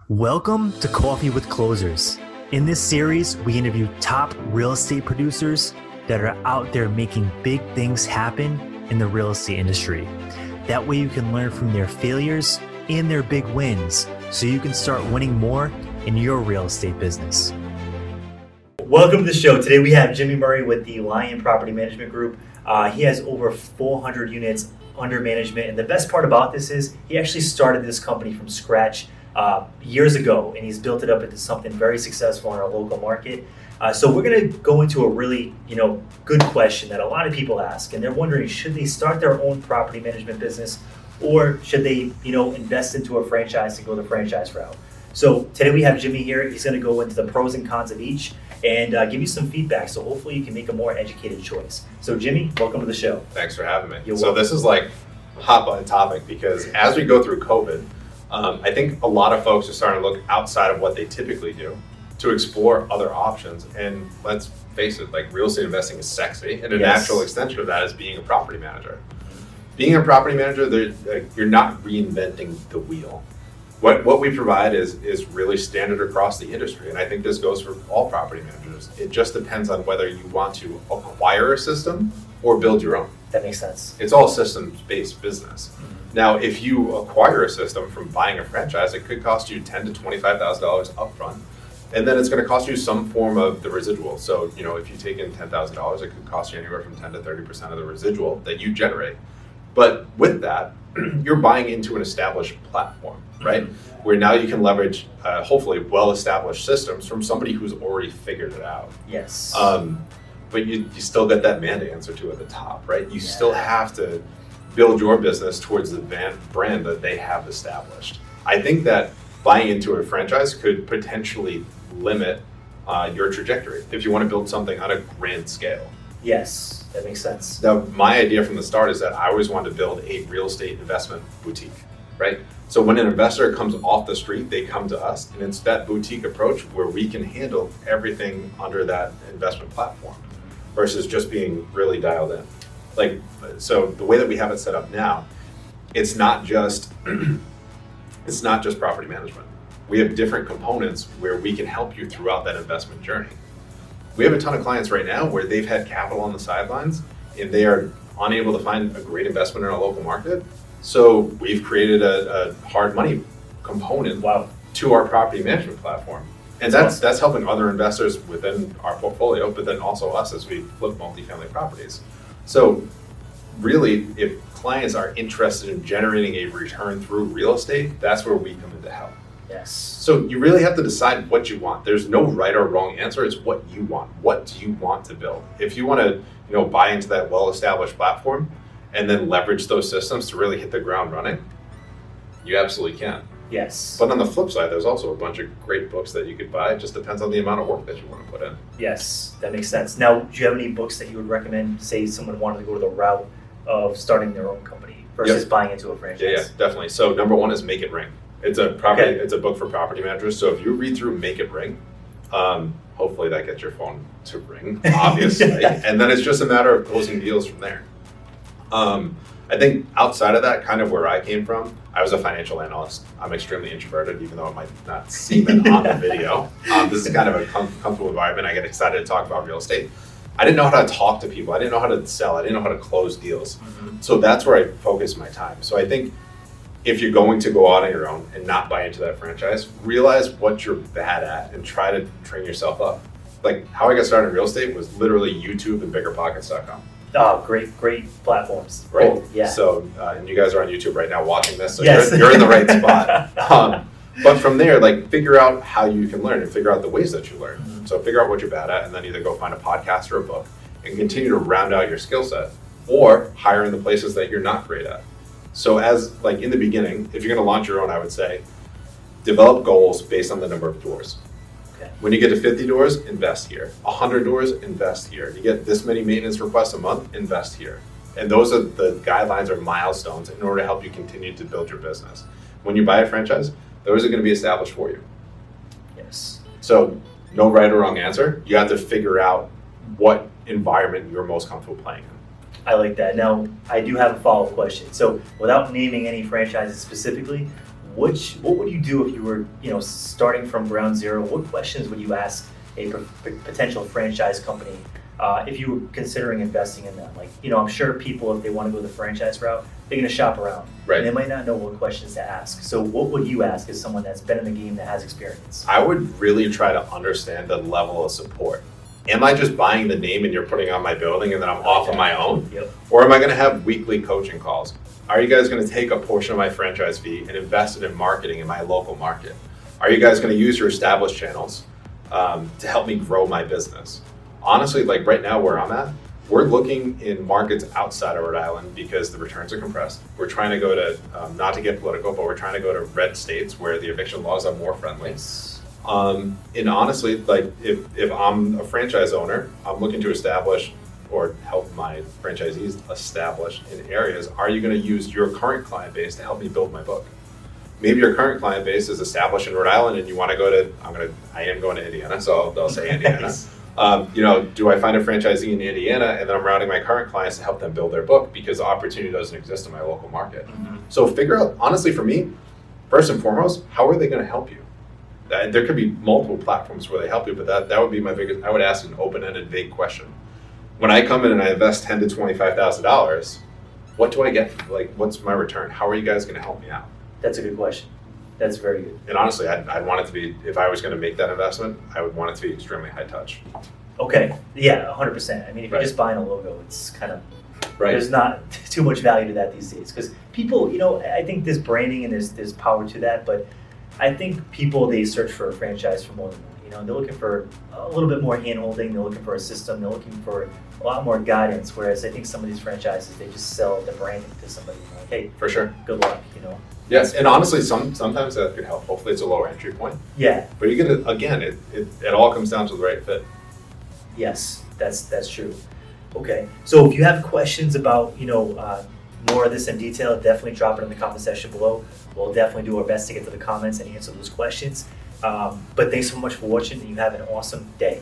Welcome to Coffee with Closers. In this series, we interview top real estate producers that are out there making big things happen in the real estate industry. That way you can learn from their failures and their big wins so you can start winning more in your real estate business. Welcome to the show. Today we have Jimmy Murray with the Lion Property Management Group. He has over 400 units under management, and the best part about this is he actually started this company from scratch years ago, and he's built it up into something very successful in our local market. So we're going to go into a really, good question that a lot of people ask, and they're wondering, should they start their own property management business, or should they, invest into a franchise and go the franchise route? So today we have Jimmy here. He's going to go into the pros and cons of each and give you some feedback. So hopefully you can make a more educated choice. So Jimmy, welcome to the show. Thanks for having me. You're so welcome. This is like hot button topic because as we go through COVID, I think a lot of folks are starting to look outside of what they typically do to explore other options. And let's face it, like real estate investing is sexy, and a natural extension of that is being a property manager. Being a property manager, you're not reinventing the wheel. What we provide is really standard across the industry, and I think this goes for all property managers. It just depends on whether you want to acquire a system or build your own. That makes sense. It's all systems-based business. Now, if you acquire a system from buying a franchise, it could cost you $10,000 to $25,000 upfront, and then it's going to cost you some form of the residual. So, if you take in $10,000, it could cost you anywhere from 10 to 30% of the residual that you generate. But with that, you're buying into an established platform, right? Where now you can leverage, hopefully, well-established systems from somebody who's already figured it out. Yes. But you still get that man to answer to at the top, right? You still have to build your business towards the brand that they have established. I think that buying into a franchise could potentially limit your trajectory if you want to build something on a grand scale. Yes, that makes sense. Now, my idea from the start is that I always wanted to build a real estate investment boutique, right? So when an investor comes off the street, they come to us, and it's that boutique approach where we can handle everything under that investment platform versus just being really dialed in. So the way that we have it set up now, it's not just property management. We have different components where we can help you throughout that investment journey. We have a ton of clients right now where they've had capital on the sidelines and they are unable to find a great investment in our local market. So we've created a hard money component to our property management platform. And that's helping other investors within our portfolio, but then also us as we flip multifamily properties. So really, if clients are interested in generating a return through real estate, that's where we come in to help. Yes. So you really have to decide what you want. There's no right or wrong answer. It's what you want. What do you want to build? If you want to, buy into that well-established platform and then leverage those systems to really hit the ground running, you absolutely can. Yes. But on the flip side, there's also a bunch of great books that you could buy. It just depends on the amount of work that you want to put in. Yes, that makes sense. Now, do you have any books that you would recommend, say someone wanted to go to the route of starting their own company versus buying into a franchise? Yeah, definitely. So number one is Make It Ring. It's a book for property managers. So if you read through Make It Ring, hopefully that gets your phone to ring, obviously. And then it's just a matter of closing deals from there. I think outside of that, kind of where I came from, I was a financial analyst. I'm extremely introverted, even though it might not seem it on the video. This is kind of a comfortable environment. I get excited to talk about real estate. I didn't know how to talk to people. I didn't know how to sell. I didn't know how to close deals. So that's where I focus my time. So I think if you're going to go out on your own and not buy into that franchise, realize what you're bad at and try to train yourself up. Like how I got started in real estate was literally YouTube and biggerpockets.com. Oh, great platforms. Right. Oh, yeah. So, and you guys are on YouTube right now watching this, so yes. you're in the right spot. But from there, figure out how you can learn and figure out the ways that you learn. Mm-hmm. So figure out what you're bad at and then either go find a podcast or a book and continue to round out your skill set or hire in the places that you're not great at. So in the beginning, if you're going to launch your own, I would say, develop goals based on the number of doors. Okay. When you get to 50 doors, invest here. 100 doors, invest here. You get this many maintenance requests a month, invest here. And those are the guidelines or milestones in order to help you continue to build your business. When you buy a franchise, those are going to be established for you. Yes. So no right or wrong answer. You have to figure out what environment you're most comfortable playing in. I like that. Now, I do have a follow-up question. So without naming any franchises specifically, what would you do if you were, starting from ground zero? What questions would you ask a potential franchise company if you were considering investing in them? Like, I'm sure people, if they want to go the franchise route, they're going to shop around. Right. And they might not know what questions to ask. So what would you ask as someone that's been in the game, that has experience? I would really try to understand the level of support. Am I just buying the name and you're putting on my building and then I'm off on my own? Yep. Or am I going to have weekly coaching calls? Are you guys going to take a portion of my franchise fee and invest it in marketing in my local market? Are you guys going to use your established channels to help me grow my business? Honestly, like right now where I'm at, we're looking in markets outside of Rhode Island because the returns are compressed. We're trying to go to, not to get political, but we're trying to go to red states where the eviction laws are more friendly. Yes. And honestly, like if I'm a franchise owner, I'm looking to establish or help my franchisees establish in areas. Are you going to use your current client base to help me build my book? Maybe your current client base is established in Rhode Island and you want to go to, I am going to Indiana, so I'll say Indiana. Nice. Do I find a franchisee in Indiana and then I'm routing my current clients to help them build their book because the opportunity doesn't exist in my local market? Mm-hmm. So figure out, honestly for me, first and foremost, how are they going to help you? There could be multiple platforms where they help you, but that would be my biggest, I would ask an open-ended, vague question. When I come in and I invest $10,000 to $25,000, what do I get? Like, what's my return? How are you guys going to help me out? That's a good question. That's very good. And honestly, I'd want it to be, if I was going to make that investment, I would want it to be extremely high touch. Okay. Yeah, 100%. I mean, if you're Right. just buying a logo, it's kind of, Right. there's not too much value to that these days. Because people, I think there's branding and there's power to that, but I think people, they search for a franchise for more than that. They're looking for a little bit more hand-holding, they're looking for a system, they're looking for a lot more guidance, whereas I think some of these franchises, they just sell the branding to somebody, like, hey, For sure. good luck, Yes, and honestly, sometimes that could help. Hopefully it's a lower entry point. Yeah, But you're going to, again, it all comes down to the right fit. yes, that's true. Okay, so if you have questions about, more of this in detail, definitely drop it in the comment section below. We'll definitely do our best to get to the comments and answer those questions. But thanks so much for watching, and you have an awesome day.